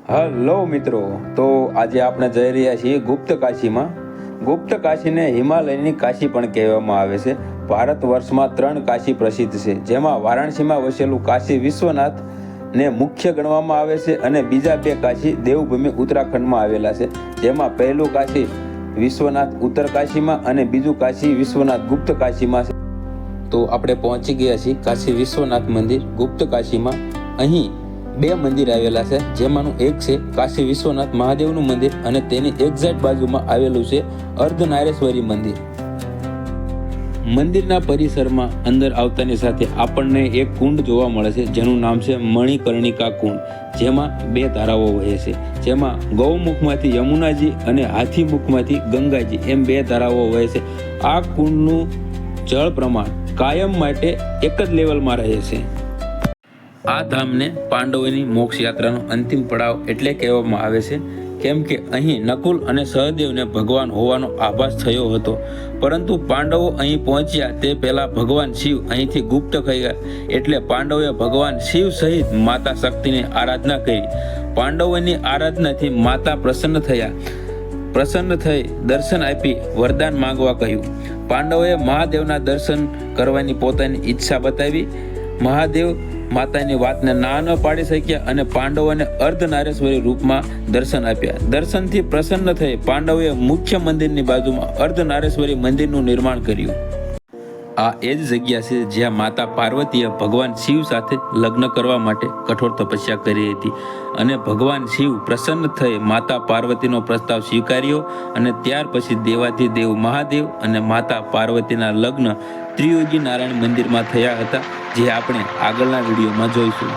Hello મિત્રો, તો આજે આપણે જઈ રહ્યા છીએ ગુપ્ત કાશીમાં. ગુપ્ત કાશીને હિમાલયની કાશી પણ કહેવામાં આવે છે. ભારત વર્ષમાં 3 કાશી પ્રસિદ્ધ છે, જેમાં વારાણસીમાં વસેલું કાશી વિશ્વનાથ ને મુખ્ય ગણવામાં આવે છે અને બીજા 2 કાશી દેવભૂમિ ઉત્તરાખંડમાં આવેલા છે, જેમાં પહેલું કાશી વિશ્વનાથ ઉત્તર કાશીમાં અને બીજું કાશી વિશ્વનાથ ગુપ્ત કાશીમાં છે. તો આપણે પહોંચી ગયા છીએ કાશી વિશ્વનાથ મંદિર ગુપ્ત કાશીમાં. અહીં 2 મંદિર આવેલા છે, જેમાંનું એક છે કાશી વિશ્વનાથ મહાદેવનું મંદિર અને તેની એક્ઝેક્ટ બાજુમાં આવેલું છે અર્ધનારેશ્વરી મંદિર. મંદિરના પરિસરમાં અંદર આવતાની સાથે આપણને એક કુંડ જોવા મળે છે, જેનું નામ છે મણિકર્ણિકા કુંડ, જેમાં 2 ધારાઓ વહે છે, જેમાં ગૌમુખમાંથી યમુનાજી અને હાથીમુખમાંથી ગંગાજી એમ 2 ધારાઓ વહે છે. આ કુંડનું જળ પ્રમાણ કાયમ માટે એક જ લેવલમાં રહે છે. આ ધામને પાંડવોની મોક્ષ યાત્રાનો અંતિમ પડાવ એટલે કહેવામાં આવે છે, કેમ કે અહીં નકુલ અને સહદેવને ભગવાન હોવાનો આભાસ થયો હતો, પરંતુ પાંડવો અહીં પહોંચ્યા તે પહેલા ભગવાન શિવ અહીંથી ગુપ્ત થઈ ગયા, એટલે પાંડવોએ ભગવાન શિવ સહિત માતા શક્તિની આરાધના કરી. પાંડવોની આરાધનાથી માતા પ્રસન્ન થઈ દર્શન આપી વરદાન માંગવા કહ્યું. પાંડવોએ મહાદેવના દર્શન કરવાની પોતાની ઈચ્છા બતાવી. મહાદેવ માતાની વાતને ના ન પાડી શક્યા અને પાંડવોને અર્ધનારેશ્વરી રૂપમાં દર્શન આપ્યા. દર્શનથી પ્રસન્ન થઈ પાંડવોએ મુખ્ય મંદિરની બાજુમાં અર્ધનારેશ્વરી મંદિરનું નિર્માણ કર્યું. આ એ જ જગ્યા છે જ્યાં માતા પાર્વતીએ ભગવાન શિવ સાથે લગ્ન કરવા માટે કઠોર તપસ્યા કરી હતી અને ભગવાન શિવ પ્રસન્ન થઈ માતા પાર્વતીનો પ્રસ્તાવ સ્વીકાર્યો અને ત્યાર પછી દેવાધિદેવ મહાદેવ અને માતા પાર્વતીના લગ્ન ત્રિયોગી નારાયણ મંદિરમાં થયા હતા, જે આપણે આગળના વિડીયોમાં જોઈશું.